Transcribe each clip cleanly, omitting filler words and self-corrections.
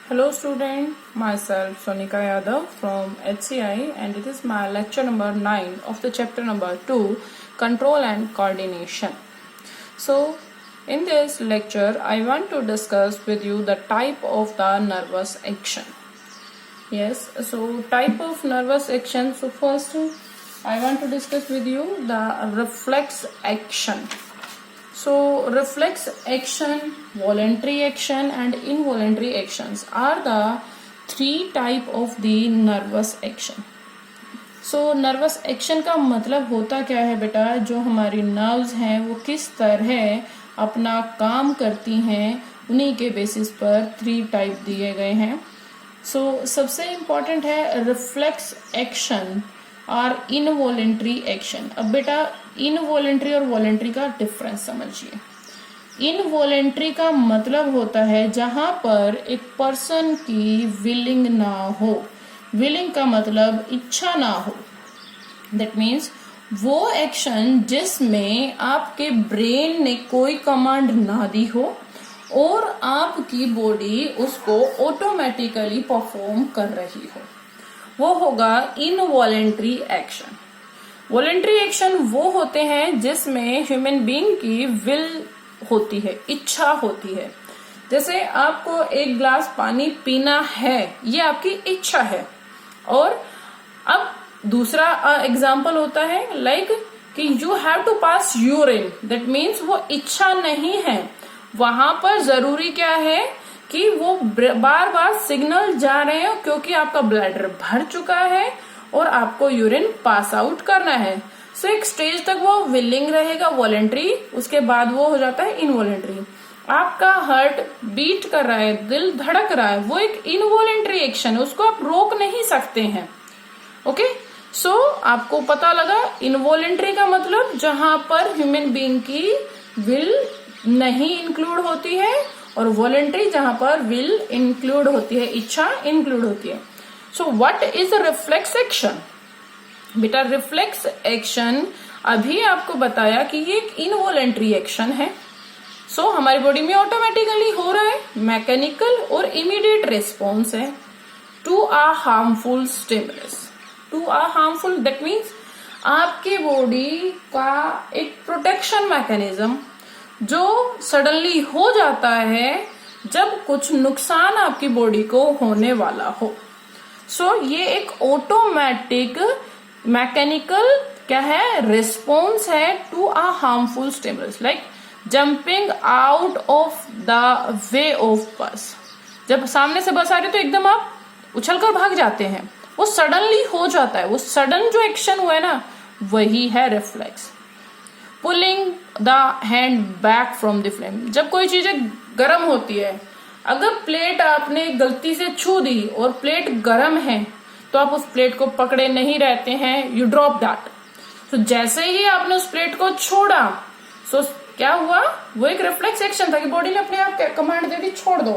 Hello student, myself Sonika Yadav from HCI and it is my lecture number 9 of the chapter number 2, Control and Coordination. So in this lecture I want to discuss with you the type of the nervous action. Yes, so type of nervous action. So first I want to discuss with you the reflex action. So reflex action, voluntary action and involuntary actions are the three type of the nervous action. So nervous action का मतलब होता क्या है बेटा, जो हमारी nerves हैं वो किस तरह अपना काम करती हैं उन्हीं के बेसिस पर थ्री टाइप दिए गए हैं. सो सबसे इम्पोर्टेंट है रिफ्लेक्स एक्शन और इनवॉलेंट्री एक्शन. अब बेटा इनवॉलेंट्री और वॉलेंट्री का डिफरेंस समझिए. इनवॉलेंट्री का मतलब होता है जहां पर एक पर्सन की विलिंग ना हो. विलिंग का मतलब इच्छा ना हो. दैट मीन्स वो एक्शन जिसमें आपके ब्रेन ने कोई कमांड ना दी हो और आपकी बॉडी उसको ऑटोमेटिकली परफॉर्म कर रही हो, वो होगा इनवॉलेंट्री एक्शन. वॉलेंट्री एक्शन वो होते हैं जिसमें ह्यूमन बीइंग की विल होती है, इच्छा होती है. जैसे आपको एक ग्लास पानी पीना है, ये आपकी इच्छा है. और अब दूसरा एग्जाम्पल होता है लाइक कि you have to pass urine. That means वो इच्छा नहीं है, वहां पर जरूरी क्या है कि वो बार बार सिग्नल जा रहे हैं क्योंकि आपका ब्लैडर भर चुका है और आपको यूरिन पास आउट करना है. सो एक स्टेज तक वो विलिंग रहेगा वॉलेंट्री, उसके बाद वो हो जाता है इनवॉलेंट्री. आपका हार्ट बीट कर रहा है, दिल धड़क रहा है, वो एक इनवॉलेंट्री एक्शन है, उसको आप रोक नहीं सकते हैं. ओके, सो आपको पता लगा इनवॉलेंट्री का मतलब जहां पर ह्यूमन बीइंग की विल नहीं इंक्लूड होती है और वॉलेंट्री जहां पर विल इंक्लूड होती है, इच्छा इंक्लूड होती है. So what is reflex action? बेटा रिफ्लेक्स एक्शन अभी आपको बताया कि ये एक इनवॉलेंट्री एक्शन है. सो हमारी बॉडी में ऑटोमेटिकली हो रहा है, मैकेनिकल और इमीडिएट रिस्पॉन्स है to a harmful stimulus. To a harmful that means आपके बॉडी का एक प्रोटेक्शन मैकेनिज्म जो सडनली हो जाता है जब कुछ नुकसान आपकी बॉडी को होने वाला हो. सो ये एक ऑटोमेटिक मैकेनिकल क्या है, रिस्पॉन्स है to a harmful stimulus like jumping out of the way of bus. जब सामने से बस आ रही तो एकदम आप उछलकर भाग जाते हैं, वो सडनली हो जाता है. वो सडन जो एक्शन हुआ है ना, वही है reflex. Pulling the hand back from the flame. जब कोई चीजें गर्म होती है, अगर प्लेट आपने गलती से छू दी और प्लेट गर्म है तो आप उस प्लेट को पकड़े नहीं रहते हैं, यू ड्रॉप दैट. तो जैसे ही आपने उस प्लेट को छोड़ा, सो क्या हुआ, वो एक रिफ्लेक्स एक्शन था कि बॉडी ने अपने आप कमांड दे दी छोड़ दो.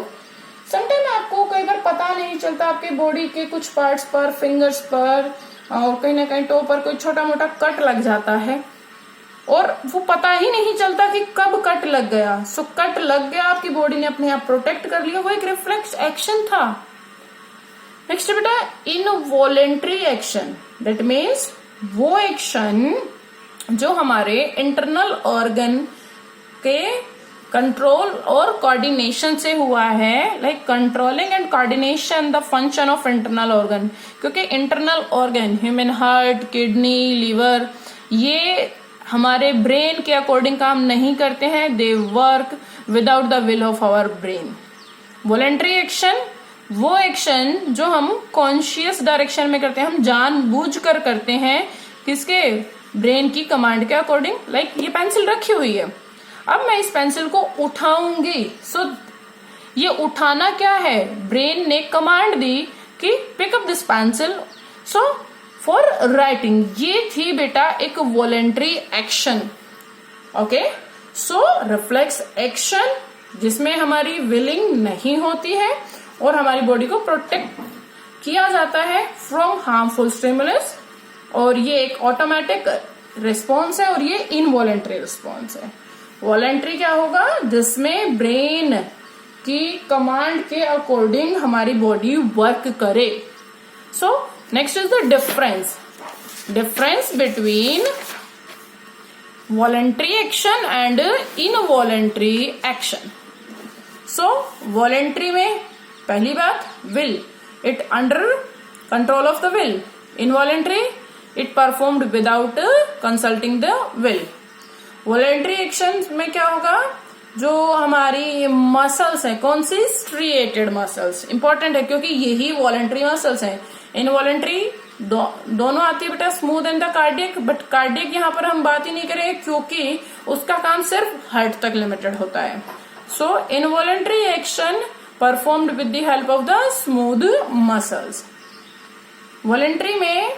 समटाइम आपको कई बार पता नहीं चलता, आपके बॉडी के कुछ पार्ट्स पर, फिंगर्स पर और कहीं ना कहीं टो पर कोई छोटा मोटा कट लग जाता है और वो पता ही नहीं चलता कि कब कट लग गया. सो कट लग गया, आपकी बॉडी ने अपने आप प्रोटेक्ट कर लिया, वो एक रिफ्लेक्स एक्शन था. नेक्स्ट बेटा इनवॉलेंट्री एक्शन. दैट मीन्स वो एक्शन जो हमारे इंटरनल ऑर्गन के कंट्रोल और कोऑर्डिनेशन से हुआ है, like controlling and coordination the function of internal organ. क्योंकि internal organ human heart, kidney, liver, ये हमारे ब्रेन के अकॉर्डिंग काम नहीं करते हैं. They work without the will of our brain. Voluntary action वो एक्शन जो हम कॉन्शियस डायरेक्शन में करते हैं, हम जानबूझकर करते हैं, किसके, ब्रेन की कमांड के अकॉर्डिंग. लाइक ये पेंसिल रखी हुई है, अब मैं इस पेंसिल को उठाऊंगी. सो ये उठाना क्या है, ब्रेन ने कमांड दी कि pick up this pencil so for writing. ये थी बेटा एक voluntary action. Okay, so reflex action जिसमें हमारी विलिंग नहीं होती है और हमारी बॉडी को प्रोटेक्ट किया जाता है फ्रॉम हार्मफुल स्टिमुलस, और ये एक ऑटोमेटिक रिस्पॉन्स है और ये इनवॉलेंट्री रिस्पॉन्स है. वॉलेंट्री क्या होगा, जिसमें ब्रेन कि कमांड के अकॉर्डिंग हमारी बॉडी वर्क करे. So next is the difference between voluntary action and involuntary action. So voluntary में पहली बात will, it under control of the will. Involuntary, it performed without consulting the will. Voluntary action में क्या होगा, जो हमारी muscles है, कौन सी, स्ट्रिएटेड मसल्स इंपॉर्टेंट है क्योंकि यही वॉलंटरी मसल्स है. इनवॉलंटरी दोनों आती है बेटा, smooth and the cardiac, but cardiac यहाँ पर हम बात ही नहीं करेंगे क्योंकि उसका काम सिर्फ हार्ट तक लिमिटेड होता है. So involuntary action performed with the help of the smooth muscles. Voluntary में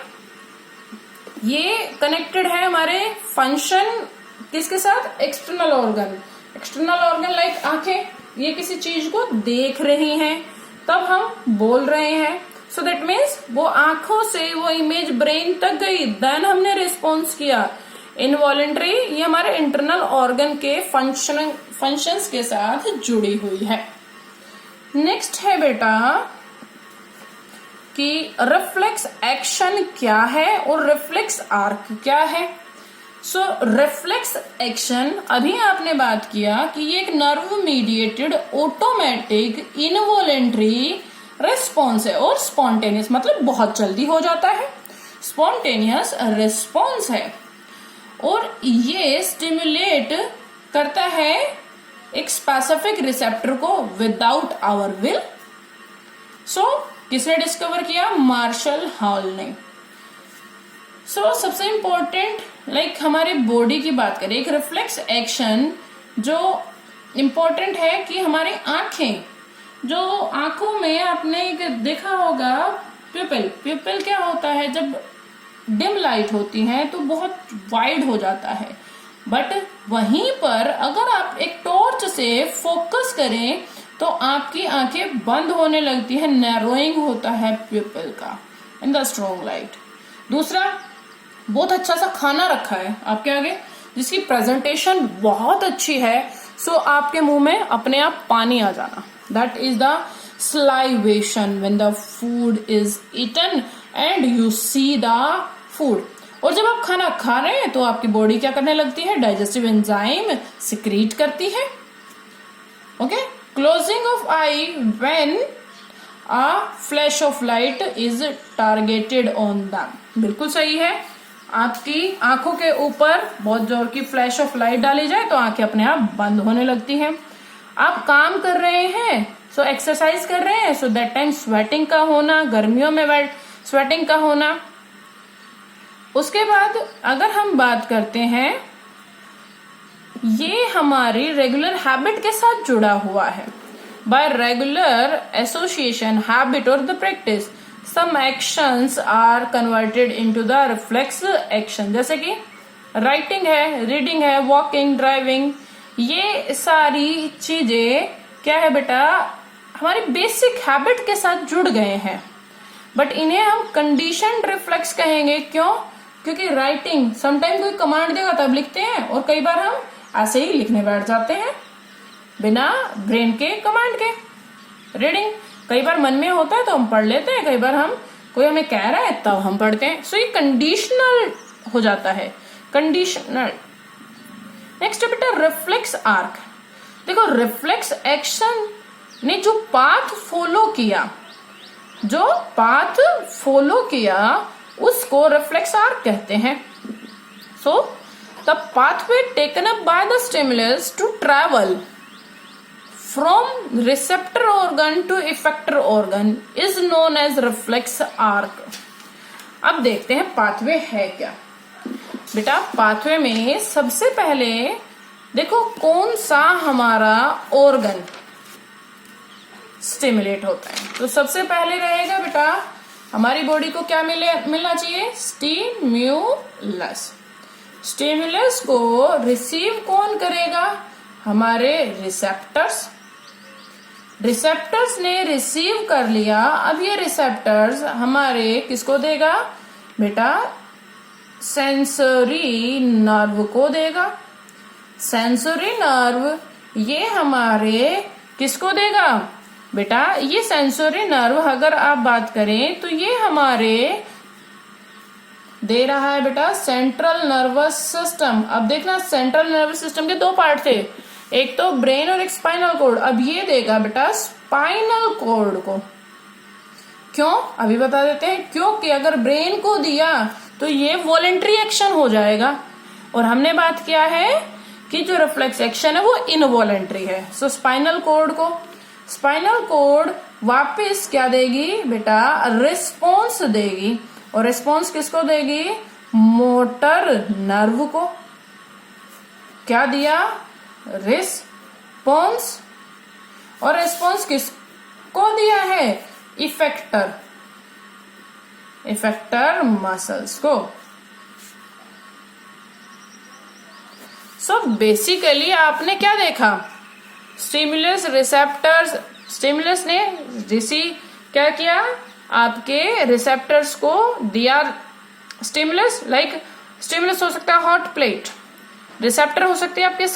ये कनेक्टेड है हमारे फंक्शन किसके साथ, external organ. External organ like आंखें, ये किसी चीज को देख रही हैं तब हम बोल रहे हैं. सो दैट मीन्स वो आंखों से वो इमेज ब्रेन तक गई, देन हमने रिस्पॉन्स किया. इनवॉलंटरी ये हमारे इंटरनल ऑर्गन के फंक्शंस के साथ जुड़ी हुई है. नेक्स्ट है बेटा कि रिफ्लेक्स एक्शन क्या है और रिफ्लेक्स आर्क क्या है. सो रिफ्लेक्स एक्शन अभी आपने बात किया कि ये एक nerve mediated automatic involuntary response है और स्पॉन्टेनियस मतलब बहुत जल्दी हो जाता है, स्पॉन्टेनियस रिस्पॉन्स है और ये स्टिमुलेट करता है एक स्पेसिफिक रिसेप्टर को विदाउट आवर विल. सो किसने डिस्कवर किया, मार्शल हॉल ने. सो सबसे इंपॉर्टेंट लाइक हमारे बॉडी की बात करें, एक रिफ्लेक्स एक्शन जो इम्पोर्टेंट है कि हमारी आंखें, जो आंखों में आपने देखा होगा प्यूपिल क्या होता है, जब डिम लाइट होती है तो बहुत वाइड हो जाता है, बट वहीं पर अगर आप एक टॉर्च से फोकस करें तो आपकी आंखें बंद होने लगती है, नैरोइंग होता है प्यूपिल का इन द स्ट्रॉन्ग लाइट. दूसरा, बहुत अच्छा सा खाना रखा है आपके आगे जिसकी प्रेजेंटेशन बहुत अच्छी है, सो आपके मुंह में अपने आप पानी आ जाना, that is the salivation when the food is eaten and you see the food. और जब आप खाना खा रहे हैं तो आपकी बॉडी क्या करने लगती है, डाइजेस्टिव एंजाइम सिक्रीट करती है. Okay, closing of I when a flash of light is targeted on them. बिल्कुल सही है, आपकी आंखों के ऊपर बहुत जोर की फ्लैश ऑफ लाइट डाली जाए तो आंखें अपने आप बंद होने लगती हैं. आप काम कर रहे हैं, सो एक्सरसाइज कर रहे हैं, सो दैट टाइम स्वेटिंग का होना, गर्मियों में स्वेटिंग का होना. उसके बाद अगर हम बात करते हैं, ये हमारी रेगुलर हैबिट के साथ जुड़ा हुआ है. बाय रेगुलर एसोसिएशन, हैबिट और the practice some actions are converted into the reflex action. जैसे कि राइटिंग है, रीडिंग है, वॉकिंग, ड्राइविंग, ये सारी चीजें क्या है बेटा, हमारी बेसिक हैबिट के साथ जुड़ गए हैं, बट इन्हें हम कंडीशनड रिफ्लेक्स कहेंगे. क्यों, क्योंकि राइटिंग समटाइम कोई कमांड देगा तब लिखते हैं और कई बार हम ऐसे ही लिखने बैठ जाते हैं बिना ब्रेन के कमांड के. रीडिंग कई बार मन में होता है तो हम पढ़ लेते हैं, कई बार हम कोई हमें कह रहा है तब हम पढ़ते हैं. सो ये कंडीशनल हो जाता है, कंडीशनल. नेक्स्ट बेटा रिफ्लेक्स आर्क. देखो रिफ्लेक्स एक्शन ने जो पाथ फॉलो किया उसको रिफ्लेक्स आर्क कहते हैं. So the pathway taken up by the stimulus to travel from receptor organ to effector organ is known as reflex arc. अब देखते हैं पाथवे है क्या. बेटा पाथवे में सबसे पहले देखो कौन सा हमारा ऑर्गन स्टिमुलेट होता है. तो सबसे पहले रहेगा बेटा हमारी बॉडी को क्या मिलना चाहिए, स्टिम्युलस. स्टिमुलस को रिसीव कौन करेगा, हमारे रिसेप्टर्स ने रिसीव कर लिया. अब ये रिसेप्टर्स हमारे किसको देगा बेटा, सेंसरी नर्व को देगा. सेंसरी नर्व ये हमारे किसको देगा बेटा, ये सेंसरी नर्व अगर आप बात करें तो ये हमारे दे रहा है बेटा सेंट्रल नर्वस सिस्टम। अब देखना सेंट्रल नर्वस सिस्टम के दो पार्ट थे, एक तो ब्रेन और एक स्पाइनल कोड। अब ये देगा बेटा स्पाइनल कोड को। क्यों, अभी बता देते हैं। क्योंकि अगर ब्रेन को दिया तो ये वॉलेंट्री एक्शन हो जाएगा, और हमने बात किया है कि जो रिफ्लेक्स एक्शन है वो इनवॉलेंट्री है। सो स्पाइनल कोड वापस क्या देगी बेटा, रिस्पॉन्स देगी। और रिस्पॉन्स किसको देगी, मोटर नर्व को। क्या दिया, रिस्पॉन्स। और रिस्पॉन्स किसको दिया है, इफेक्टर मसल्स को। सो बेसिकली आपने क्या देखा, स्टिमुलस रिसेप्टर्स, स्टिमुलस ने क्या किया, आपके रिसेप्टर्स को दिया स्टिमुलस। स्टिमुलस हो सकता है हॉट प्लेट, रिसेप्टर हो सकती है आपकी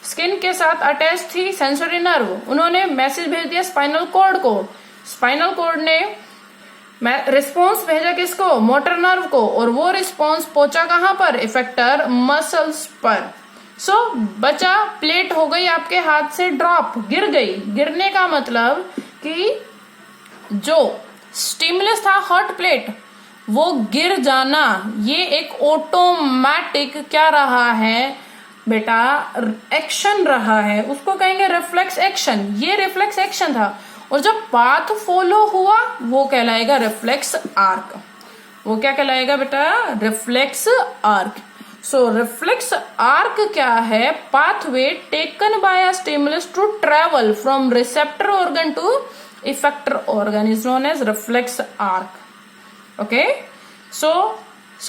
स्किन के साथ अटैच थी सेंसरी नर्व, उन्होंने मैसेज भेज दिया स्पाइनल कॉर्ड को, स्पाइनल कॉर्ड ने रिस्पॉन्स भेजा किसको, मोटर नर्व को, और वो रिस्पॉन्स पहुंचा कहां पर, इफेक्टर मसल्स पर। सो बचा प्लेट हो गई आपके हाथ से ड्रॉप, गिर गई। गिरने का मतलब कि जो स्टिमुलस था हॉट प्लेट वो गिर जाना, ये एक ऑटोमेटिक क्या रहा है बेटा, एक्शन रहा है, उसको कहेंगे रिफ्लेक्स एक्शन। ये रिफ्लेक्स एक्शन था, और जब पाथ फॉलो हुआ वो कहलाएगा रिफ्लेक्स आर्क। वो क्या कहलाएगा बेटा, reflex arc. So reflex arc क्या है, pathway taken by a stimulus to travel from receptor organ to effector organ is known as reflex arc. Okay, so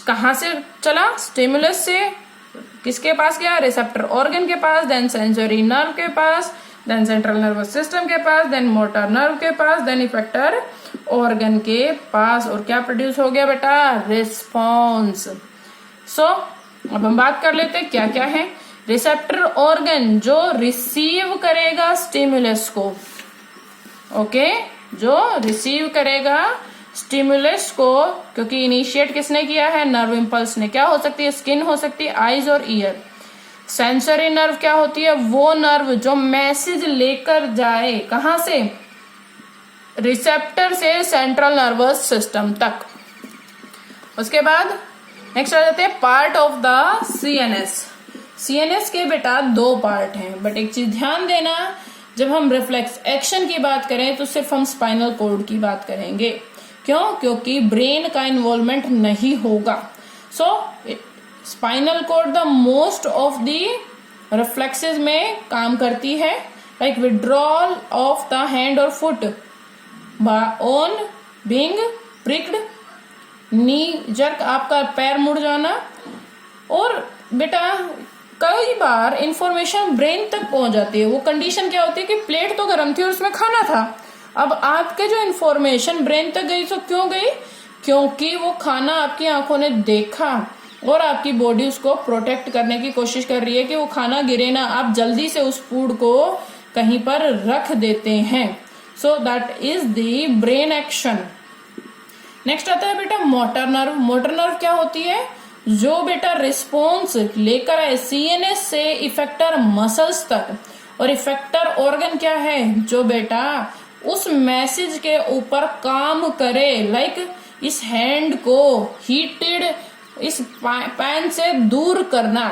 कहां से चला, स्टिमुलस से किसके पास गया, रिसेप्टर ऑर्गन के पास, देन सेंसरी नर्व के पास, देन सेंट्रल नर्वस सिस्टम के पास, देन मोटर नर्व के पास, देन इफेक्टर ऑर्गन के पास, और क्या प्रोड्यूस हो गया बेटा, रिस्पॉन्स। सो अब हम बात कर लेते हैं क्या क्या है। रिसेप्टर ऑर्गन जो रिसीव करेगा स्टिमुलस को, ओके, जो रिसीव करेगा स्टिमुलस को, क्योंकि इनिशिएट किसने किया है, नर्व इंपल्स ने। क्या हो सकती है, स्किन हो सकती है, आईज और ईयर। सेंसरी नर्व क्या होती है, वो नर्व जो मैसेज लेकर जाए कहां से, रिसेप्टर से सेंट्रल नर्वस सिस्टम तक। उसके बाद नेक्स्ट आ जाते हैं part of the CNS. CNS के बेटा दो पार्ट हैं, बट एक चीज ध्यान देना, जब हम रिफ्लेक्स एक्शन की बात करें तो सिर्फ हम स्पाइनल कोड की बात करेंगे। क्यों, क्योंकि ब्रेन का इन्वॉल्वमेंट नहीं होगा। So spinal cord the most of the reflexes में काम करती है, like withdrawal of the hand और foot on being pricked, knee jerk, आपका पैर मुड़ जाना। और बेटा कई बार इंफॉर्मेशन ब्रेन तक पहुंच जाती है। वो कंडीशन क्या होती है कि प्लेट तो गर्म थी और उसमें खाना था, अब आपके जो इंफॉर्मेशन ब्रेन तक गई, तो क्यों गई, क्योंकि वो खाना आपकी आंखों ने देखा और आपकी बॉडी उसको प्रोटेक्ट करने की कोशिश कर रही है कि वो खाना गिरे ना। आप जल्दी से उस फूड को कहीं पर रख देते हैं। So that is the brain action. Next आता है बेटा मोटर नर्व। मोटर नर्व क्या होती है, जो बेटा रिस्पॉन्स लेकर आए सीएनएस से इफेक्टर मसल्स तक। और इफेक्टर ऑर्गन क्या है, जो बेटा उस मैसेज के ऊपर काम करे, लाइक इस हैंड को हीटेड इस पैन से दूर करना।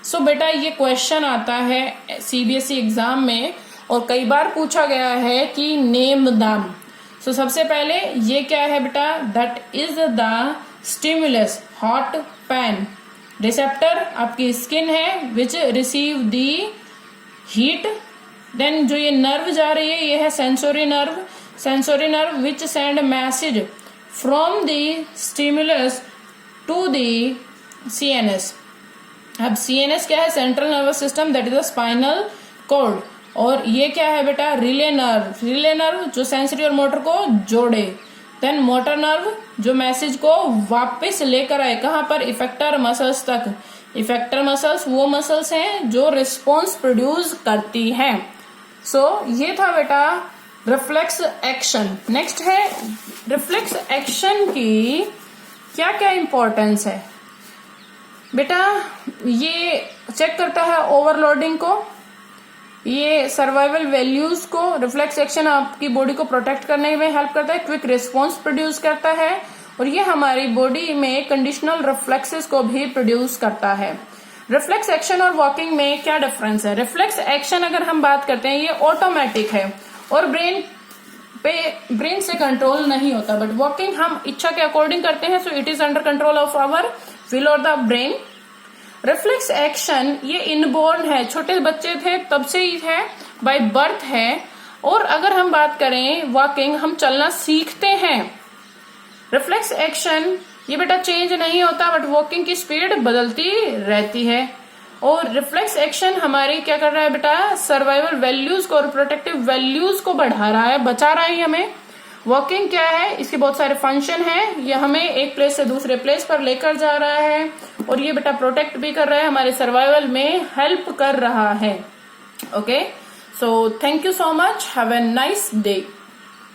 सो बेटा ये क्वेश्चन आता है सीबीएसई एग्जाम में, और कई बार पूछा गया है कि नेम दाम। सो सबसे पहले ये क्या है बेटा, that is the stimulus hot pan. Receptor आपकी स्किन है which receive the heat. Then जो ये नर्व जा रही है ये है sensory nerve which send message from the stimulus to the CNS. अब सीएनएस क्या है, central nervous system, that is the spinal cord. और ये क्या है बेटा, रिले नर्व जो सेंसरी और मोटर को जोड़े। देन मोटर नर्व जो मैसेज को वापस लेकर आए कहां पर, इफेक्टर मसल्स तक। इफेक्टर मसल्स वो मसल्स हैं जो रिस्पॉन्स प्रोड्यूस करती हैं। सो ये था बेटा रिफ्लेक्स एक्शन। नेक्स्ट है रिफ्लेक्स एक्शन की क्या क्या इंपॉर्टेंस है बेटा। ये चेक करता है ओवरलोडिंग को, ये सर्वाइवल वैल्यूज को, रिफ्लेक्स एक्शन आपकी बॉडी को प्रोटेक्ट करने में हेल्प करता है, क्विक रिस्पॉन्स प्रोड्यूस करता है, और ये हमारी बॉडी में कंडीशनल रिफ्लेक्सेस को भी प्रोड्यूस करता है। रिफ्लेक्स एक्शन और वॉकिंग में क्या डिफरेंस है? रिफ्लेक्स एक्शन अगर हम बात करते हैं ये ऑटोमेटिक है और ब्रेन से कंट्रोल नहीं होता, बट वॉकिंग हम इच्छा के अकॉर्डिंग करते हैं, so it is under control of our will और द ब्रेन। रिफ्लेक्स एक्शन ये इनबोर्न है, छोटे बच्चे थे तब से ही है, बाय बर्थ है। और अगर हम बात करें वॉकिंग, हम चलना सीखते हैं। रिफ्लेक्स एक्शन ये बेटा चेंज नहीं होता, बट वॉकिंग की स्पीड बदलती रहती है। और रिफ्लेक्स एक्शन हमारी क्या कर रहा है बेटा, सर्वाइवल वैल्यूज को और प्रोटेक्टिव वैल्यूज को बढ़ा रहा है, बचा रहा है हमें। वॉकिंग क्या है, इसके बहुत सारे फंक्शन है, ये हमें एक प्लेस से दूसरे प्लेस पर लेकर जा रहा है, और ये बेटा प्रोटेक्ट भी कर रहा है, हमारे सर्वाइवल में हेल्प कर रहा है। Okay, so thank you so much, have a nice day.